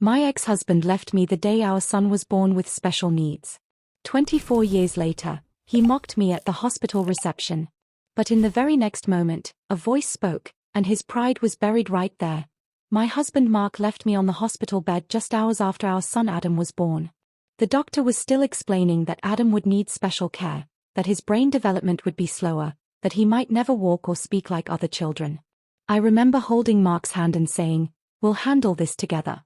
My ex-husband left me the day our son was born with special needs. 24 years later, he mocked me at the hospital reception. But in the very next moment, a voice spoke, and his pride was buried right there. My husband Mark left me on the hospital bed just hours after our son Adam was born. The doctor was still explaining that Adam would need special care, that his brain development would be slower, that he might never walk or speak like other children. I remember holding Mark's hand and saying, "We'll handle this together."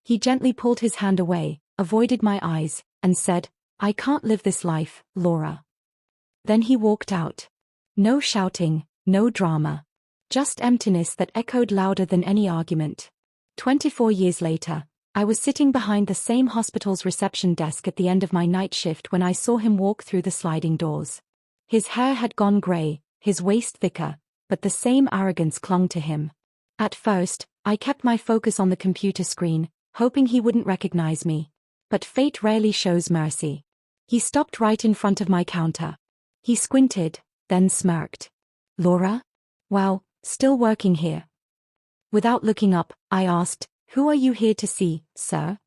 He gently pulled his hand away, avoided my eyes, and said, "I can't live this life, Laura." Then he walked out. No shouting, no drama. Just emptiness that echoed louder than any argument. 24 years later, I was sitting behind the same hospital's reception desk at the end of my night shift when I saw him walk through the sliding doors. His hair had gone grey, his waist thicker, but the same arrogance clung to him. At first, I kept my focus on the computer screen, hoping he wouldn't recognize me. But fate rarely shows mercy. He stopped right in front of my counter. He squinted, then smirked. "Laura? Wow, still working here." Without looking up, I asked, "Who are you here to see, sir?"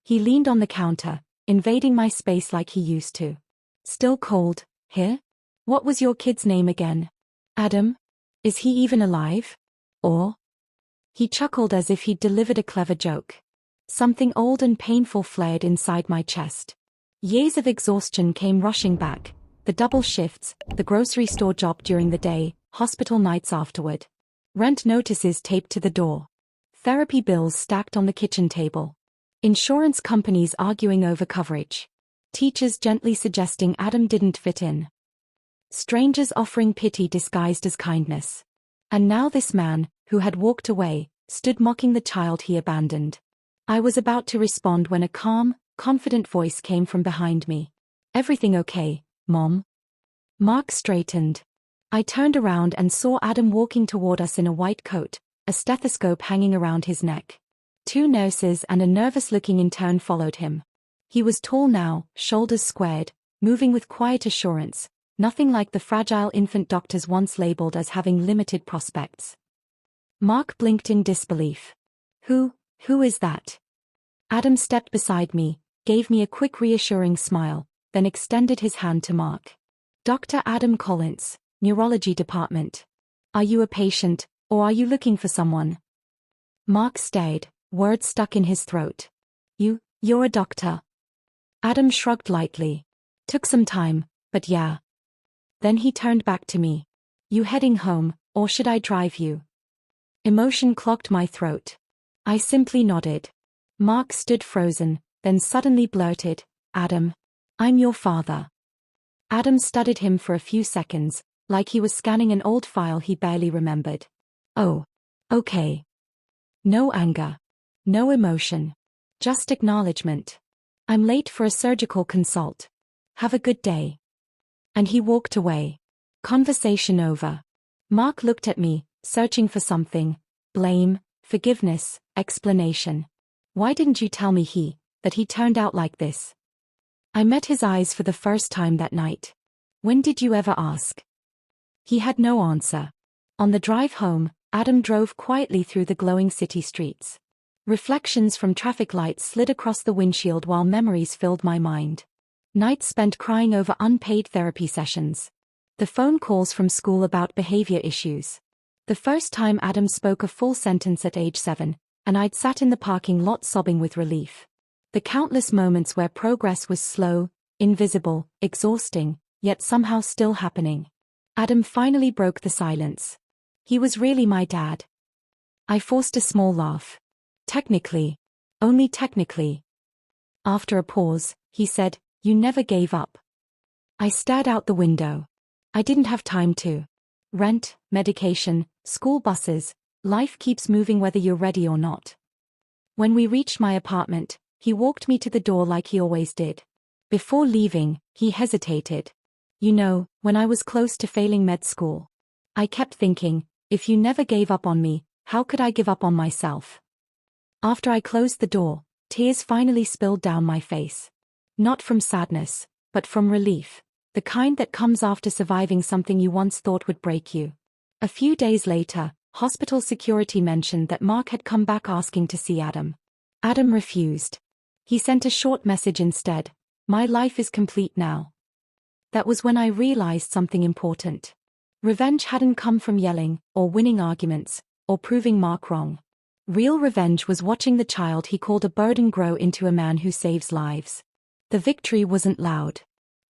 He leaned on the counter, invading my space like he used to. "Still cold, here? What was your kid's name again? Adam? Is he even alive? Or?" He chuckled as if he'd delivered a clever joke. Something old and painful flared inside my chest. Years of exhaustion came rushing back. The double shifts, the grocery store job during the day, hospital nights afterward. Rent notices taped to the door. Therapy bills stacked on the kitchen table. Insurance companies arguing over coverage. Teachers gently suggesting Adam didn't fit in. Strangers offering pity disguised as kindness. And now this man, who had walked away, stood mocking the child he abandoned. I was about to respond when a calm, confident voice came from behind me. "Everything okay, Mom?" Mark straightened. I turned around and saw Adam walking toward us in a white coat, a stethoscope hanging around his neck. 2 nurses and a nervous-looking intern followed him. He was tall now, shoulders squared, moving with quiet assurance, nothing like the fragile infant doctors once labeled as having limited prospects. Mark blinked in disbelief. Who is that?" Adam stepped beside me, gave me a quick reassuring smile, then extended his hand to Mark. "Dr. Adam Collins, Neurology Department. Are you a patient, or are you looking for someone?" Mark stared, words stuck in his throat. You're a doctor." Adam shrugged lightly. "Took some time, but yeah." Then he turned back to me. "You heading home, or should I drive you?" Emotion clogged my throat. I simply nodded. Mark stood frozen, then suddenly blurted, "Adam, I'm your father." Adam studied him for a few seconds, like he was scanning an old file he barely remembered. "Oh, okay." No anger. No emotion. Just acknowledgement. "I'm late for a surgical consult. Have a good day." And he walked away. Conversation over. Mark looked at me, searching for something. Blame, forgiveness, explanation. "Why didn't you tell me that he turned out like this?" I met his eyes for the first time that night. "When did you ever ask?" He had no answer. On the drive home, Adam drove quietly through the glowing city streets. Reflections from traffic lights slid across the windshield while memories filled my mind. Nights spent crying over unpaid therapy sessions. The phone calls from school about behavior issues. The first time Adam spoke a full sentence at age 7, and I'd sat in the parking lot sobbing with relief. The countless moments where progress was slow, invisible, exhausting, yet somehow still happening. Adam finally broke the silence. He was really my dad. I forced a small laugh. "Technically. Only technically." After a pause, he said, "You never gave up." I stared out the window. I didn't have time to. Rent, medication, school buses, life keeps moving whether you're ready or not. When we reached my apartment, he walked me to the door like he always did. Before leaving, he hesitated. "You know, when I was close to failing med school, I kept thinking, if you never gave up on me, how could I give up on myself?" After I closed the door, tears finally spilled down my face. Not from sadness, but from relief, the kind that comes after surviving something you once thought would break you. A few days later, hospital security mentioned that Mark had come back asking to see Adam. Adam refused. He sent a short message instead. My life is complete now. That was when I realized something important. Revenge hadn't come from yelling, or winning arguments, or proving Mark wrong. Real revenge was watching the child he called a burden grow into a man who saves lives. The victory wasn't loud.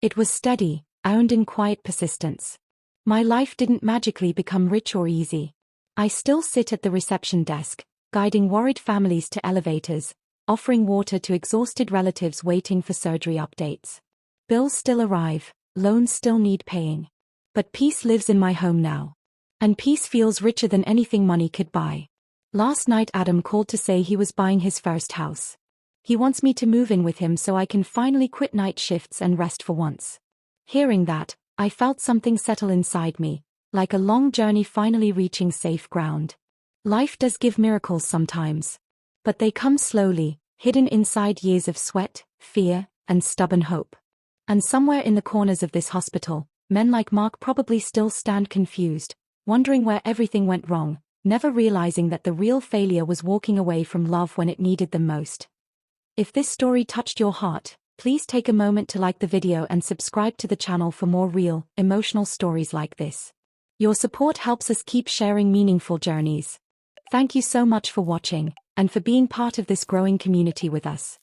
It was steady, earned in quiet persistence. My life didn't magically become rich or easy. I still sit at the reception desk, guiding worried families to elevators, offering water to exhausted relatives waiting for surgery updates. Bills still arrive, loans still need paying. But peace lives in my home now. And peace feels richer than anything money could buy. Last night Adam called to say he was buying his first house. He wants me to move in with him so I can finally quit night shifts and rest for once. Hearing that, I felt something settle inside me, like a long journey finally reaching safe ground. Life does give miracles sometimes. But they come slowly, hidden inside years of sweat, fear, and stubborn hope. And somewhere in the corners of this hospital, men like Mark probably still stand confused, wondering where everything went wrong, never realizing that the real failure was walking away from love when it needed them most. If this story touched your heart, please take a moment to like the video and subscribe to the channel for more real, emotional stories like this. Your support helps us keep sharing meaningful journeys. Thank you so much for watching, and for being part of this growing community with us.